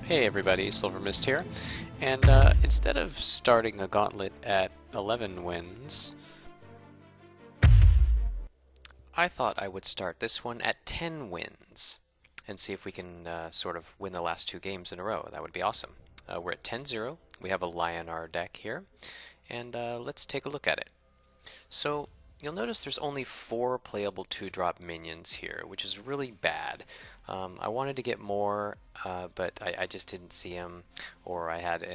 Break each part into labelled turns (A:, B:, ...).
A: Hey everybody, Silvermist here, and instead of starting a gauntlet at 11 wins, I thought I would start this one at 10 wins and see if we can sort of win the last two games in a row. That would be awesome. We're at 10-0. We have a Lyonar deck here, and let's take a look at it. So you'll notice there's only 4 playable 2-drop minions here, which is really bad. I wanted to get more, but I just didn't see them, or I had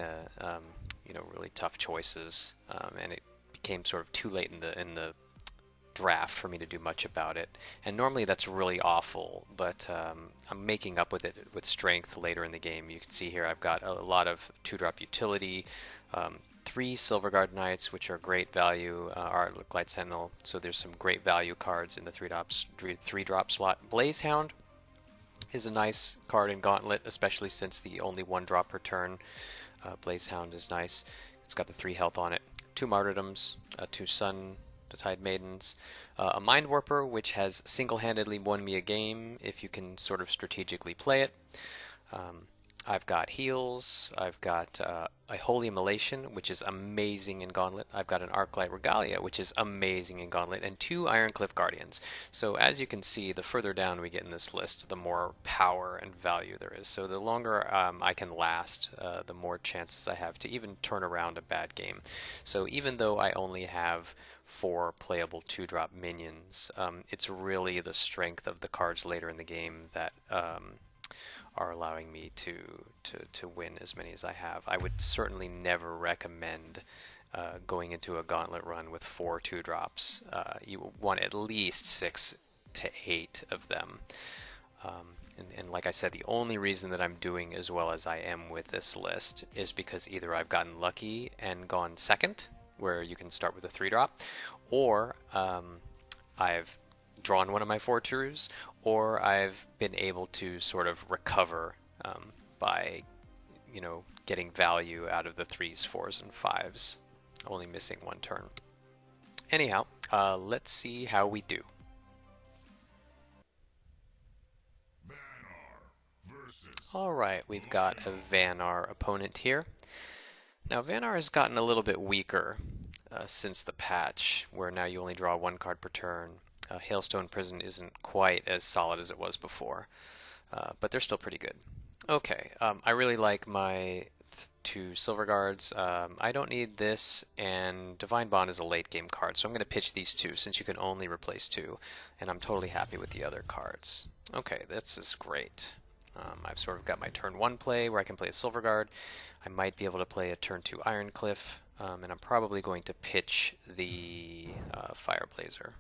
A: really tough choices, and it became sort of too late in the draft for me to do much about it. And normally that's really awful, but I'm making up with it with strength later in the game. You can see here I've got a lot of 2-drop utility. 3 Silverguard Knights, which are great value, Arclyte Sentinel, so there's some great value cards in the 3-drop slot. Blazehound is a nice card in Gauntlet, especially since the only 1-drop per turn. Blazehound is nice. It's got the 3 health on it. 2 Martyrdoms, 2 Sun Tide Maidens, a Mind Warper, which has single-handedly won me a game if you can sort of strategically play it. I've got heals, I've got a Holy Immolation, which is amazing in Gauntlet. I've got an Arclyte Regalia, which is amazing in Gauntlet, and 2 Ironcliffe Guardians. So as you can see, the further down we get in this list, the more power and value there is. So the longer I can last, the more chances I have to even turn around a bad game. So even though I only have 4 playable 2-drop minions, it's really the strength of the cards later in the game that are allowing me to win as many as I have. I would certainly never recommend going into a gauntlet run with 4 2-drops. You want at least 6 to 8 of them. And like I said, the only reason that I'm doing as well as I am with this list is because either I've gotten lucky and gone second, where you can start with a 3-drop, or I've drawn one of my 4 twos, or I've been able to sort of recover by, getting value out of the 3s, 4s, and 5s, only missing 1 turn. Anyhow, let's see how we do. Alright, we've got a Vanar opponent here. Now, Vanar has gotten a little bit weaker since the patch, where now you only draw 1 card per turn. Hailstone Prison isn't quite as solid as it was before, but they're still pretty good. Okay, I really like my 2 Silverguards. I don't need this, and Divine Bond is a late game card, so I'm going to pitch these 2 since you can only replace 2, and I'm totally happy with the other cards. Okay, this is great. I've sort of got my turn 1 play where I can play a Silverguard. I might be able to play a turn 2 Ironcliffe, and I'm probably going to pitch the Fireblazer.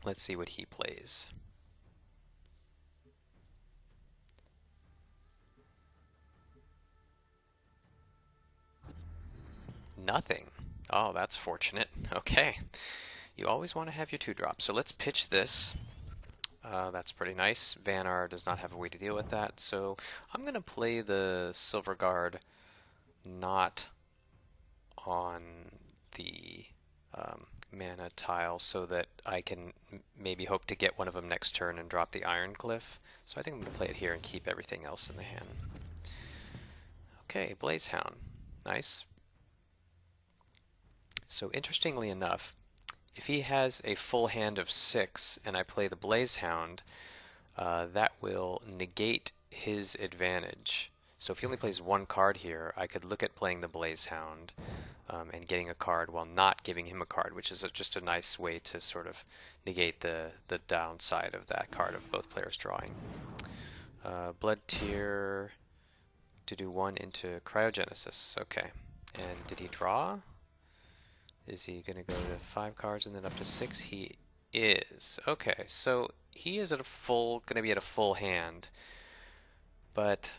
A: Let's see what he plays. Nothing. Oh, that's fortunate. Okay. You always want to have your 2-drop. So let's pitch this. That's pretty nice. Vanar does not have a way to deal with that. So I'm going to play the Silverguard not on the mana tile so that I can maybe hope to get one of them next turn and drop the Ironcliffe. So I think I'm going to play it here and keep everything else in the hand. Okay, Blazehound. Nice. So interestingly enough, if he has a full hand of 6 and I play the Blazehound, that will negate his advantage. So if he only plays 1 card here, I could look at playing the Blazehound and getting a card while not giving him a card, which is just a nice way to sort of negate the downside of that card of both players drawing. Blood Tear to do 1 into Cryogenesis. Okay. And did he draw? Is he going to go to 5 cards and then up to 6? He is. Okay, so he is at going to be at a full hand, but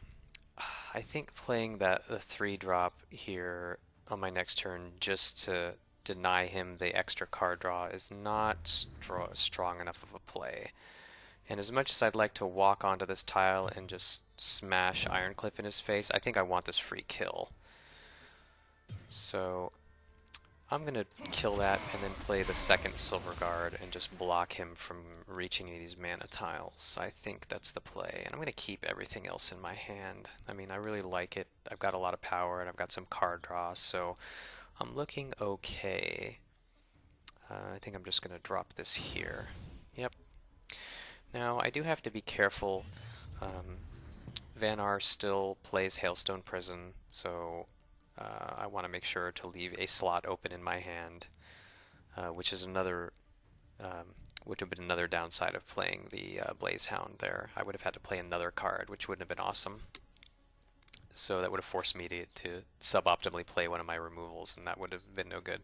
A: I think playing the 3-drop here on my next turn just to deny him the extra card draw is not strong enough of a play. And as much as I'd like to walk onto this tile and just smash Ironcliffe in his face, I think I want this free kill. So I'm going to kill that and then play the second Silverguard and just block him from reaching any of these mana tiles. I think that's the play. And I'm going to keep everything else in my hand. I mean, I really like it. I've got a lot of power and I've got some card draw, so I'm looking okay. I think I'm just going to drop this here. Yep. Now, I do have to be careful. Vanar still plays Hailstone Prison, so I want to make sure to leave a slot open in my hand, which is another, would have been another downside of playing the Blazehound there. I would have had to play another card, which wouldn't have been awesome. So that would have forced me to suboptimally play one of my removals, and that would have been no good.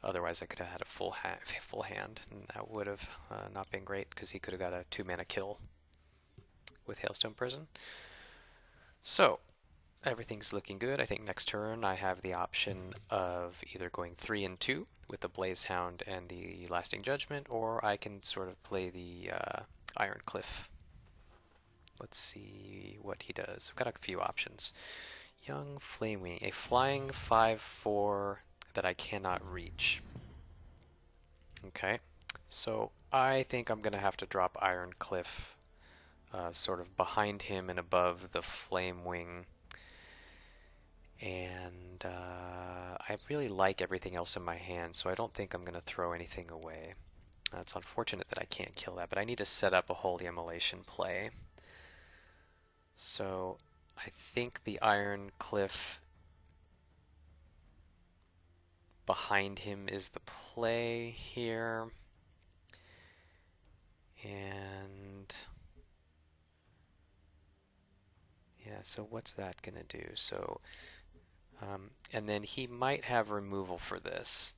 A: Otherwise, I could have had a full hand, and that would have not been great, because he could have got a 2-mana kill with Hailstone Prison. So, everything's looking good. I think next turn I have the option of either going 3 and 2 with the Blazehound and the Lasting Judgment, or I can sort of play the Ironcliffe. Let's see what he does. I've got a few options. Young Flamewing, a flying 5/4 that I cannot reach. Okay, so I think I'm going to have to drop Ironcliffe sort of behind him and above the Flamewing. And I really like everything else in my hand, so I don't think I'm going to throw anything away. It's unfortunate that I can't kill that, but I need to set up a Holy Immolation play. So I think the Ironcliffe behind him is the play here. And yeah, so what's that going to do? So and then he might have removal for this.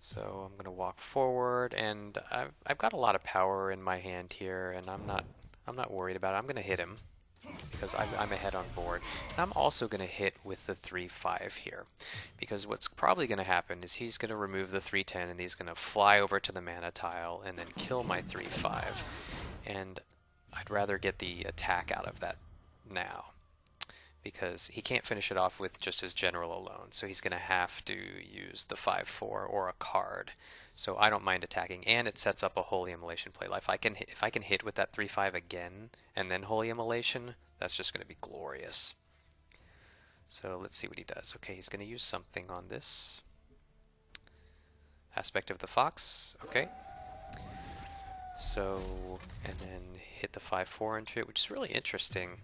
A: So I'm going to walk forward, and I've got a lot of power in my hand here, and I'm not worried about it. I'm going to hit him because I'm ahead on board. And I'm also going to hit with the 3/5 here, because what's probably going to happen is he's going to remove the 3/10, and he's going to fly over to the mana tile and then kill my 3/5. And I'd rather get the attack out of that now, because he can't finish it off with just his general alone, so he's going to have to use the 5/4 or a card. So I don't mind attacking, and it sets up a Holy Immolation play. If I can hit with that 3/5 again and then Holy Immolation, that's just going to be glorious. So let's see what he does. Okay, he's going to use something on this. Aspect of the Fox. Okay. So, and then hit the 5/4 into it, which is really interesting.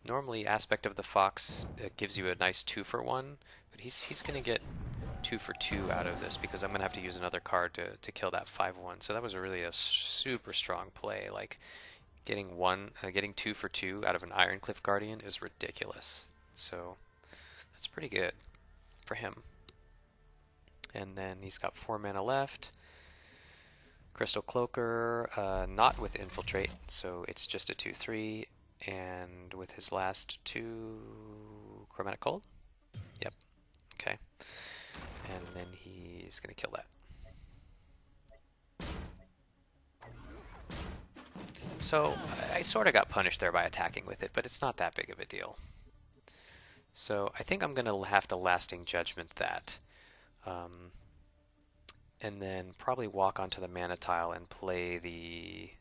A: Normally, Aspect of the Fox gives you a nice 2-for-1, but he's going to get 2-for-2 out of this, because I'm going to have to use another card to kill that 5/1. So that was really a super strong play. Like, getting 2-for-2 out of an Ironcliffe Guardian is ridiculous. So that's pretty good for him. And then he's got 4 mana left. Crystal Cloaker, not with Infiltrate, so it's just a 2/3. And with his last 2, Chromatic Cold? Yep. Okay. And then he's going to kill that. So I sort of got punished there by attacking with it, but it's not that big of a deal. So I think I'm going to have to Lasting Judgment that. And then probably walk onto the mana tile and play the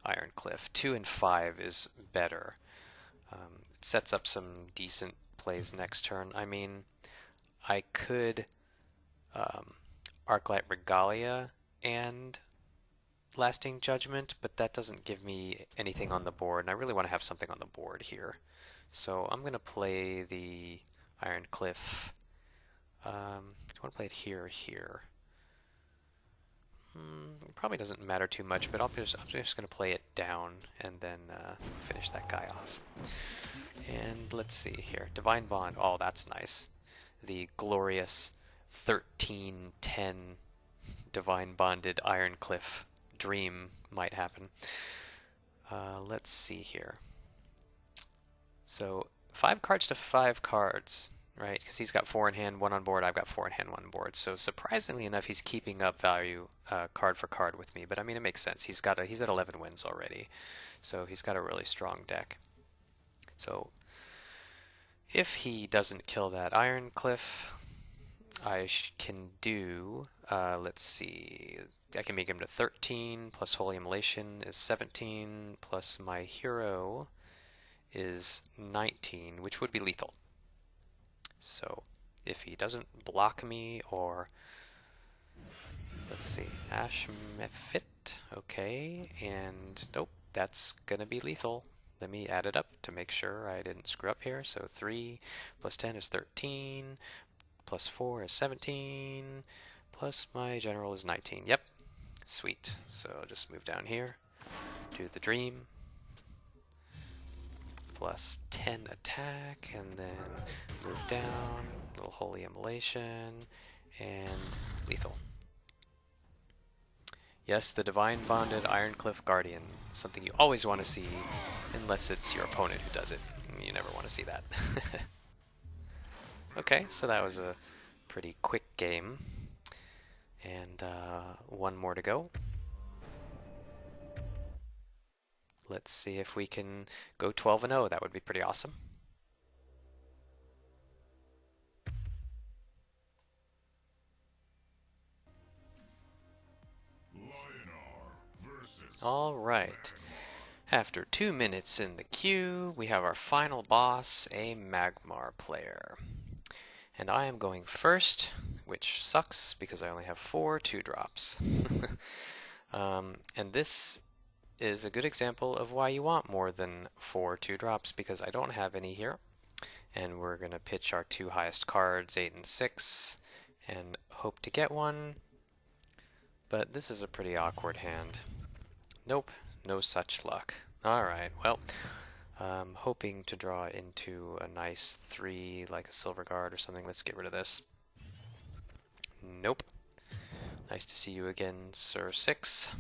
A: Ironcliffe. 2 and 5 is better. It sets up some decent plays next turn. I mean, I could Arclyte Regalia and Lasting Judgment, but that doesn't give me anything on the board, and I really want to have something on the board here. So I'm going to play the Ironcliffe. Do I want to play it here or here? It probably doesn't matter too much, but I'm just going to play it down and then finish that guy off. And let's see here. Divine Bond. Oh, that's nice. The glorious 13/10 Divine Bonded Ironcliffe dream might happen. Let's see here. So 5 cards to 5 cards. Right, because he's got 4 in hand, 1 on board. I've got 4 in hand, 1 on board. So surprisingly enough, he's keeping up value card for card with me. But I mean, it makes sense. He's at 11 wins already, so he's got a really strong deck. So if he doesn't kill that Ironcliffe, can do, let's see, I can make him to 13, plus Holy Immolation is 17, plus my hero is 19, which would be lethal. So if he doesn't block me, or let's see, Ash Mephit, okay, and nope, that's gonna be lethal. Let me add it up to make sure I didn't screw up here. So 3 plus 10 is 13, plus 4 is 17, plus my general is 19. Yep, sweet. So I'll just move down here, do the dream, plus 10 attack, and then move down, little Holy Immolation, and lethal. Yes, the Divine Bonded Ironcliffe Guardian. Something you always want to see, unless it's your opponent who does it. You never want to see that. Okay, so that was a pretty quick game. And one more to go. Let's see if we can go 12-0. That would be pretty awesome. All right. After 2 minutes in the queue, we have our final boss, a Magmar player. And I am going first, which sucks because I only have 4 2-drops. And this is a good example of why you want more than 4 2-drops, because I don't have any here. And we're going to pitch our 2 highest cards, 8 and 6, and hope to get one. But this is a pretty awkward hand. Nope, no such luck. Alright, well, hoping to draw into a nice 3, like a Silverguard or something. Let's get rid of this. Nope. Nice to see you again, Sir 6.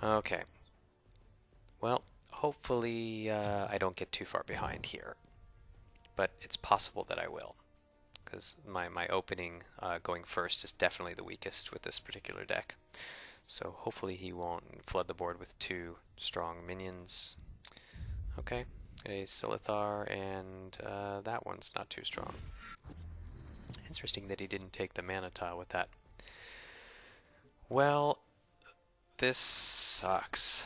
A: Okay. Well, hopefully I don't get too far behind here. But it's possible that I will, because my opening going first is definitely the weakest with this particular deck. So hopefully he won't flood the board with 2 strong minions. Okay, a Silithar, and that one's not too strong. Interesting that he didn't take the mana tile with that. Well, this sucks.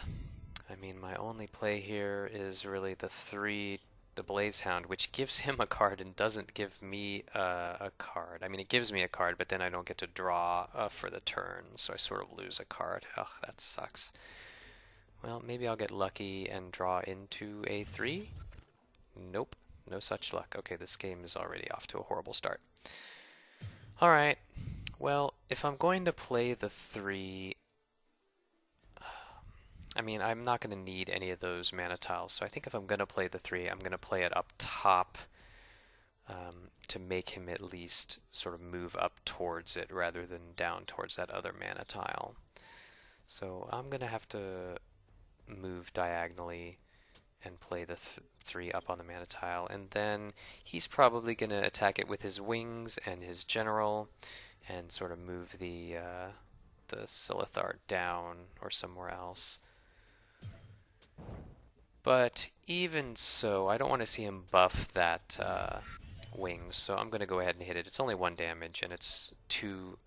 A: I mean, my only play here is really the Blazehound, which gives him a card and doesn't give me a card. I mean, it gives me a card, but then I don't get to draw for the turn, so I sort of lose a card. Ugh, that sucks. Well, maybe I'll get lucky and draw into a 3? Nope, no such luck. Okay, this game is already off to a horrible start. Alright, well, if I'm going to play the 3... I mean, I'm not going to need any of those mana tiles, so I think if I'm going to play the 3, I'm going to play it up top to make him at least sort of move up towards it rather than down towards that other mana tile. So I'm going to have to move diagonally and play the 3 up on the mana tile, and then he's probably going to attack it with his wings and his general and sort of move the Silithar down or somewhere else. But even so, I don't want to see him buff that wings, so I'm going to go ahead and hit it. It's only 1 damage, and it's 2.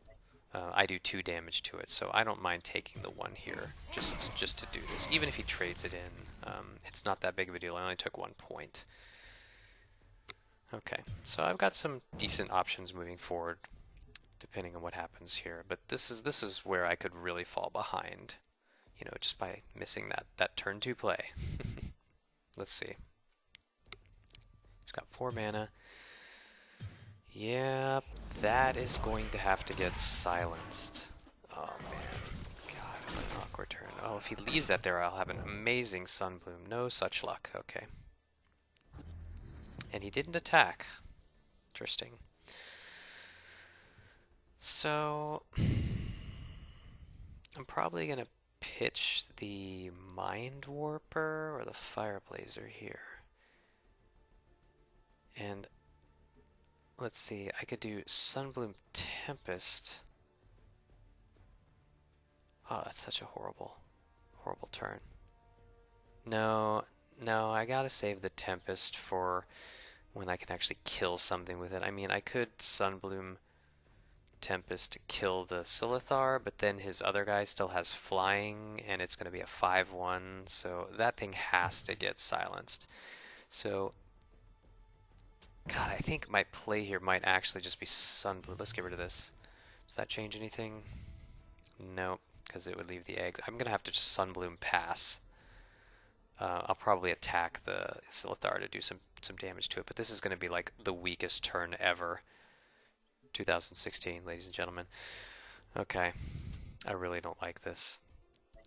A: I do 2 damage to it, so I don't mind taking the 1 here just to do this. Even if he trades it in, it's not that big of a deal. I only took 1 point. Okay, so I've got some decent options moving forward, depending on what happens here. But this is where I could really fall behind, you know, just by missing that turn 2 play. Let's see. He's got 4 mana. Yep, that is going to have to get silenced. Oh man, God, what an awkward turn. Oh, if he leaves that there, I'll have an amazing Sunbloom. No such luck. Okay. And he didn't attack. Interesting. So, I'm probably going to pitch the Mind Warper or the Fireblazer here. And let's see, I could do Sunbloom Tempest. Oh, that's such a horrible turn. No, I gotta save the Tempest for when I can actually kill something with it. I mean, I could Sunbloom Tempest to kill the Silithar, but then his other guy still has flying, and it's going to be a 5/1, so that thing has to get silenced. So, God, I think my play here might actually just be Sunbloom. Let's get rid of this. Does that change anything? No, because it would leave the eggs. I'm going to have to just Sunbloom pass. I'll probably attack the Silithar to do some damage to it, but this is going to be like the weakest turn ever. 2016, ladies and gentlemen. Okay, I really don't like this,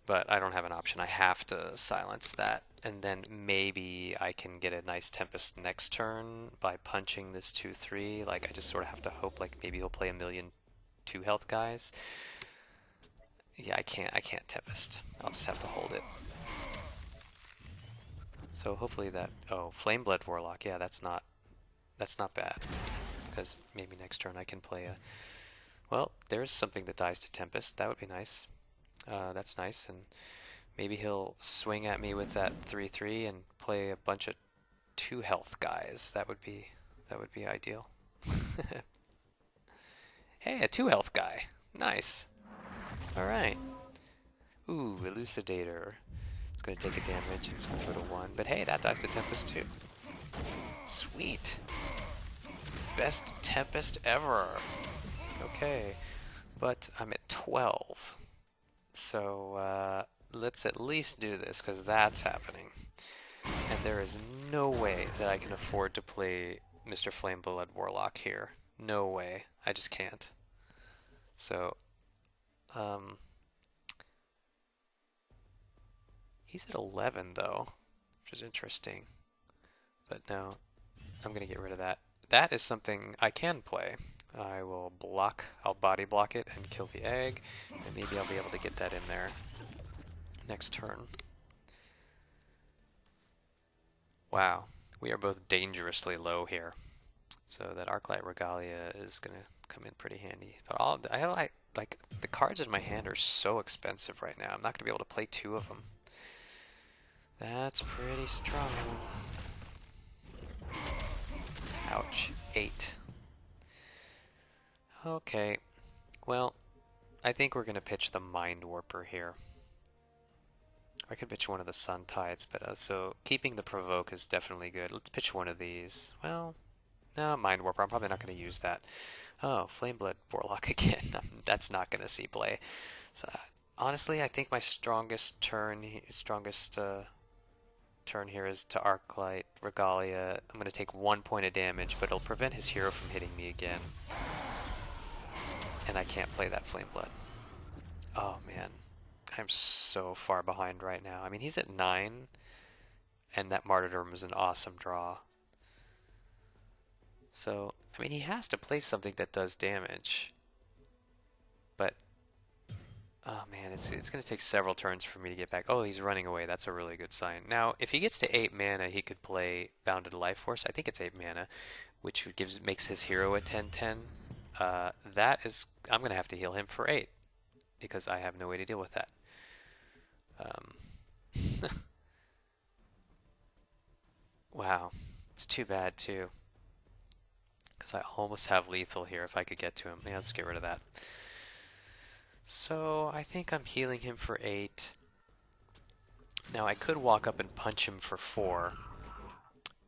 A: but I don't have an option. I have to silence that, and then maybe I can get a nice Tempest next turn by punching this 2/3. Like, I just sort of have to hope, like, maybe he'll play a million 2 health guys. Yeah, I can't Tempest. I'll just have to hold it. So hopefully that, oh, Flameblood Warlock, yeah, that's not bad, because maybe next turn I can play a, well, there's something that dies to Tempest. That would be nice. That's nice, and maybe he'll swing at me with that 3/3 and play a bunch of 2 health guys. That would be ideal. Hey, a 2 health guy. Nice. All right. Ooh, Elucidator. It's going to take a damage. It's going to go to 1. But hey, that dies to Tempest too. Sweet. Best Tempest ever. Okay. But I'm at 12. So let's at least do this, because that's happening. And there is no way that I can afford to play Mr. Flameblood Warlock here. No way. I just can't. So, he's at 11 though, which is interesting. But no, I'm going to get rid of that. That is something I can play. I will block, I'll body block it and kill the egg, and maybe I'll be able to get that in there next turn. Wow, we are both dangerously low here. So that Arclyte Regalia is going to come in pretty handy. But I have like the cards in my hand are so expensive right now. I'm not going to be able to play 2 of them. That's pretty strong. Ouch. 8. Okay. Well, I think we're going to pitch the Mind Warper here. I could pitch one of the Sun Tides, but so keeping the Provoke is definitely good. Let's pitch one of these. Well, no, Mind Warper. I'm probably not going to use that. Oh, Flameblood Warlock again. That's not going to see play. So honestly, I think my strongest turn here is to Arclyte Regalia. I'm going to take 1 point of damage, but it'll prevent his hero from hitting me again. And I can't play that Flameblood. Oh man, I'm so far behind right now. I mean, he's at 9, and that Martyrdom is an awesome draw. So, I mean, he has to play something that does damage. But, oh man, it's going to take several turns for me to get back. Oh, he's running away. That's a really good sign. Now, if he gets to 8 mana, he could play Bounded Life Force. I think it's 8 mana, which makes his hero a 10/10. That is, I'm going to have to heal him for 8, because I have no way to deal with that. Wow, it's too bad too. Because I almost have lethal here if I could get to him. Yeah, let's get rid of that. So I think I'm healing him for 8. Now I could walk up and punch him for 4,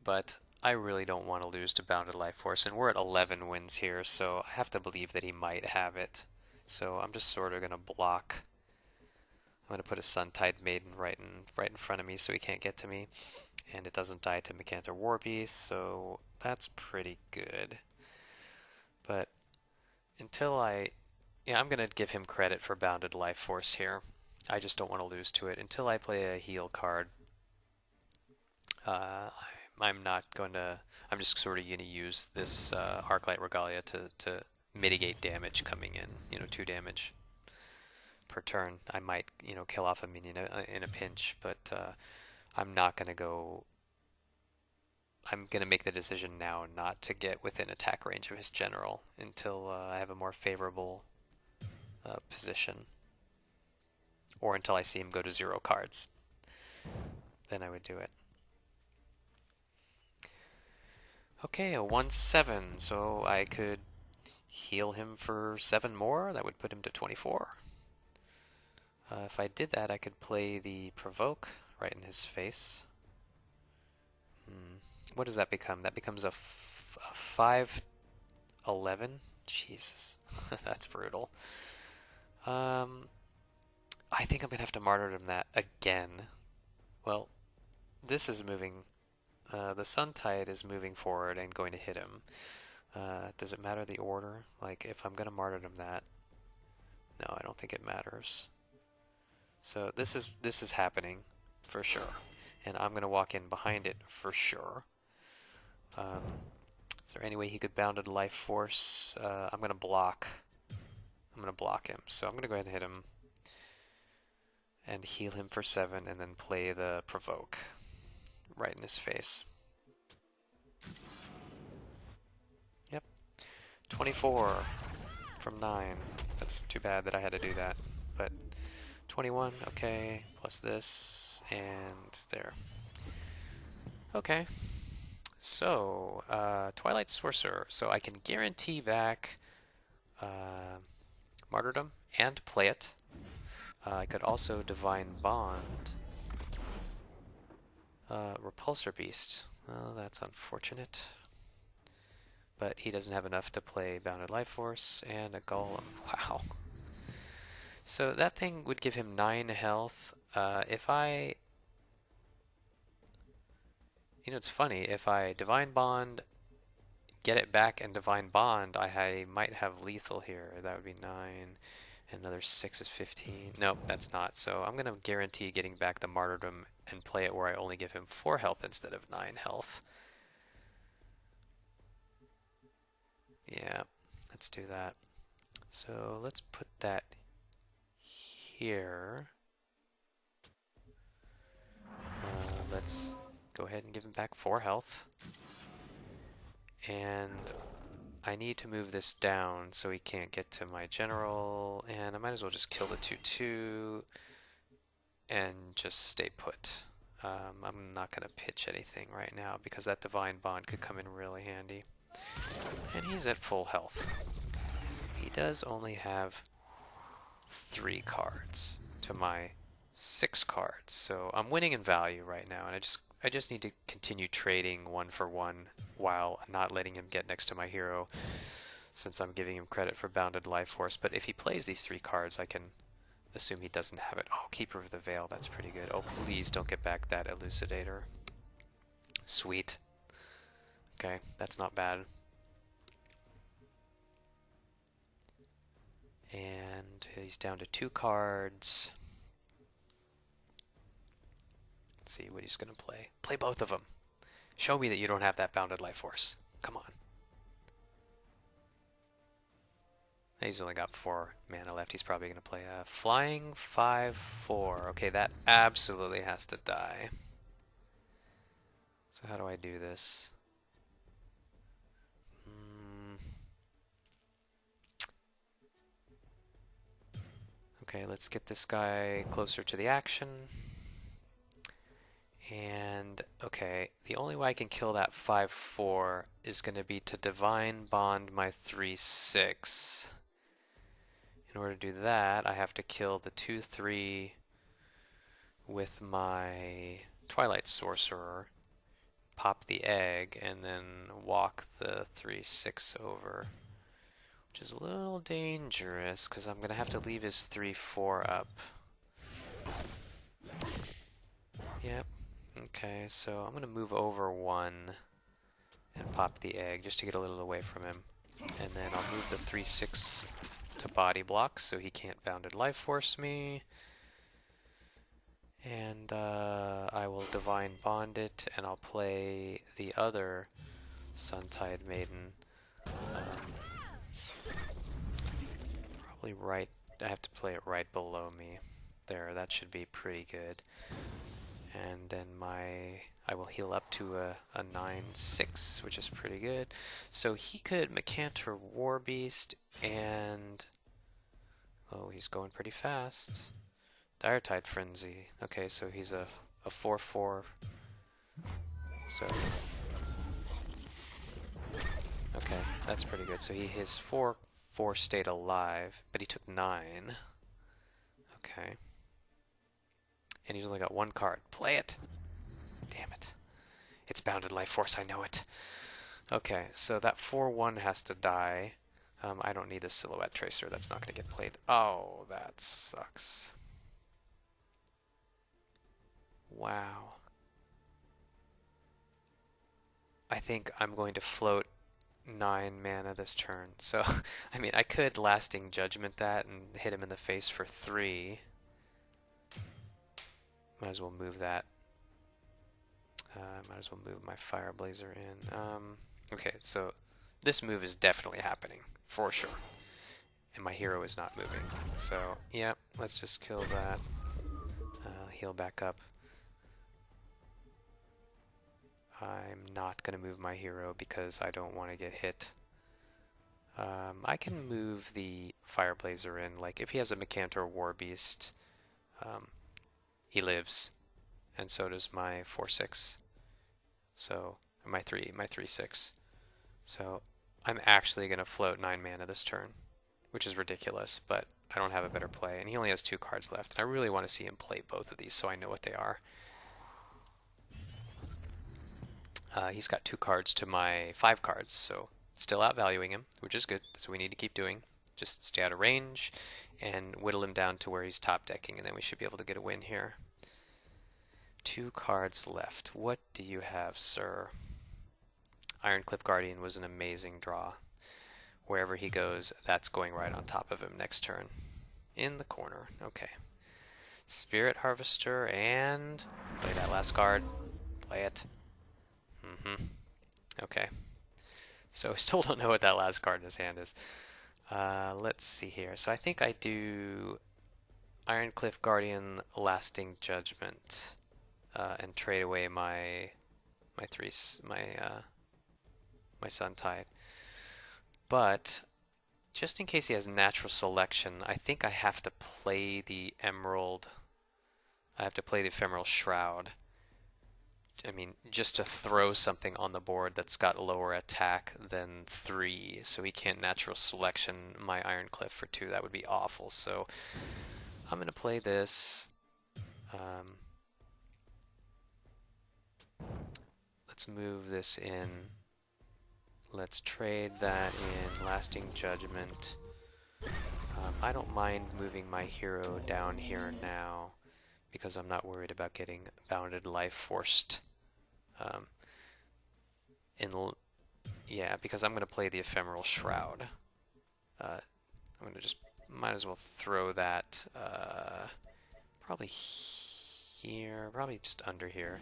A: but I really don't want to lose to Bounded Life Force, and we're at 11 wins here, so I have to believe that he might have it. So I'm just sort of going to block. I'm going to put a Suntide Maiden right in front of me so he can't get to me. And it doesn't die to Mechantor Warbeast, so that's pretty good. But until I'm going to give him credit for Bounded Life Force here. I just don't want to lose to it. Until I play a heal card, I'm just sort of going to use this Arclyte Regalia to mitigate damage coming in, 2 damage per turn. I might, kill off a minion in a pinch, but I'm not going to go. I'm going to make the decision now not to get within attack range of his general until I have a more favorable position, or until I see him go to 0 cards. Then I would do it. Okay, a 1/7, so I could heal him for 7 more. That would put him to 24. If I did that, I could play the Provoke right in his face. What does that become? That becomes a 5/11? Jesus, that's brutal. I think I'm going to have to Martyrdom that again. Well, this is moving. The Sun Tide is moving forward and going to hit him. Does it matter the order? Like, if I'm going to Martyrdom that? No, I don't think it matters. So this is happening for sure, and I'm going to walk in behind it for sure. Is there any way he could Bounded Life Force? I'm going to block. I'm going to block him. So I'm going to go ahead and hit him and heal him for 7, and then play the Provoke right in his face. Yep. 24 from 9. That's too bad that I had to do that. But 21, okay, plus this, and there. Okay. So, Twilight Sorcerer. So I can guarantee back Martyrdom and play it. I could also Divine Bond. Repulsor Beast. Well, that's unfortunate. But he doesn't have enough to play Bounded Life Force and a Golem. Wow. So that thing would give him 9 health. If I... You know, it's funny. If I Divine Bond, get it back, and Divine Bond, I might have lethal here. That would be 9. And another 6 is 15. Nope, that's not. So I'm going to guarantee getting back the Martyrdom and play it where I only give him 4 health instead of 9 health. Yeah, let's do that. So let's put that here. Let's go ahead and give him back 4 health. And I need to move this down so he can't get to my general, and I might as well just kill the 2/2 and just stay put. I'm not going to pitch anything right now because that Divine Bond could come in really handy. And he's at full health. He does only have 3 cards to my 6 cards, so I'm winning in value right now, and I just need to continue trading 1 for 1 while not letting him get next to my hero, since I'm giving him credit for Bounded Life Force. But if he plays these 3 cards, I can assume he doesn't have it. Oh, Keeper of the Veil, that's pretty good. Oh, please don't get back that Elucidator. Sweet. Okay, that's not bad. And he's down to 2 cards. Let's see what he's going to play. Play both of them. Show me that you don't have that Bounded Life Force. Come on. He's only got 4 mana left. He's probably going to play a Flying 5/4. Okay, that absolutely has to die. So how do I do this? Okay, let's get this guy closer to the action. And, okay, the only way I can kill that 5/4 is going to be to Divine Bond my 3/6. In order to do that, I have to kill the 2/3 with my Twilight Sorcerer, pop the egg, and then walk the 3/6 over. Which is a little dangerous, because I'm going to have to leave his 3/4 up. Yep. Okay, so I'm going to move over 1 and pop the egg just to get a little away from him. And then I'll move the 3/6 to body block so he can't Bounded Life Force me. And I will Divine Bond it, and I'll play the other Suntide Maiden. Probably right, I have to play it right below me. There, that should be pretty good. And then I will heal up to a 9/6, which is pretty good. So he could Mecantor Warbeast and... Oh, he's going pretty fast. Diretide Frenzy. Okay, so he's a 4/4. So Okay, that's pretty good. So his 4 stayed alive, but he took 9. Okay. And he's only got 1 card. Play it! Damn it. It's Bounded Life Force, I know it. Okay, so that 4/1 has to die. I don't need a Silhouette Tracer. That's not going to get played. Oh, that sucks. Wow. I think I'm going to float 9 mana this turn. So, I mean, I could Lasting Judgment that and hit him in the face for 3. Might as well move that. Might as well move my Fire Blazer in. Okay, so this move is definitely happening, for sure. And my hero is not moving. So, yeah, let's just kill that. Heal back up. I'm not going to move my hero because I don't want to get hit. I can move the Fire Blazer in. Like, if he has a Mecantor War Beast, he lives. And so does my 4/6. So, my 3/6. So, I'm actually going to float 9 mana this turn, which is ridiculous, but I don't have a better play. And he only has 2 cards left. And I really want to see him play both of these so I know what they are. He's got 2 cards to my 5 cards, so still outvaluing him, which is good. That's what we need to keep doing. Just stay out of range and whittle him down to where he's top decking, and then we should be able to get a win here. 2 cards left. What do you have, sir? Ironcliffe Guardian was an amazing draw. Wherever he goes, that's going right on top of him next turn. In the corner. Okay. Spirit Harvester and play that last card. Play it. Okay. So we still don't know what that last card in his hand is. Let's see here. So I think I do Ironcliffe Guardian, Lasting Judgment, and trade away my Sun Tide. But just in case he has Natural Selection, I think I have to play the Emerald. I have to play the Ephemeral Shroud. I mean, just to throw something on the board that's got lower attack than 3, so he can't Natural Selection my Ironcliffe for 2. That would be awful. So I'm going to play this. Let's move this in. Let's trade that in Lasting Judgment. I don't mind moving my hero down here now, because I'm not worried about getting Bounded Life Forced. Yeah, because I'm going to play the Ephemeral Shroud. I'm going to just, might as well throw that probably here, probably just under here.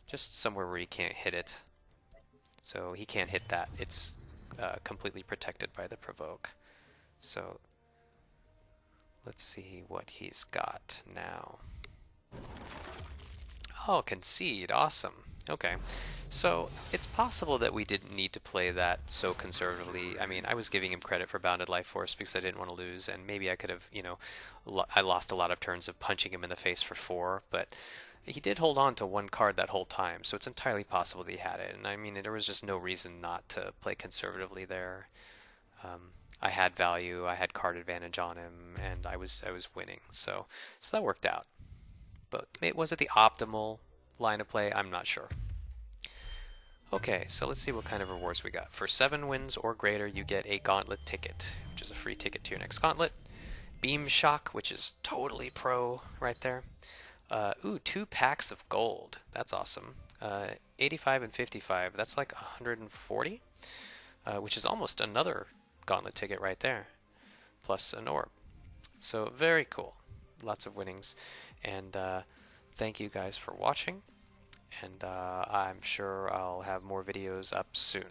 A: Just somewhere where he can't hit it. So he can't hit that. It's completely protected by the Provoke. So let's see what he's got now. Oh, Concede. Awesome. Okay. So it's possible that we didn't need to play that so conservatively. I mean, I was giving him credit for Bounded Life Force because I didn't want to lose, and maybe I could have, you know, I lost a lot of turns of punching him in the face for 4, but he did hold on to 1 card that whole time, so it's entirely possible that he had it. And I mean, there was just no reason not to play conservatively there. I had value, I had card advantage on him, and I was winning. So that worked out. But was it the optimal line of play? I'm not sure. Okay, so let's see what kind of rewards we got. For 7 wins or greater, you get a Gauntlet ticket, which is a free ticket to your next Gauntlet. Beam Shock, which is totally pro right there. 2 packs of gold. That's awesome. 85 and 55. That's like 140, which is almost another Gauntlet ticket right there, plus an orb. So very cool. Lots of winnings. And thank you guys for watching. And I'm sure I'll have more videos up soon.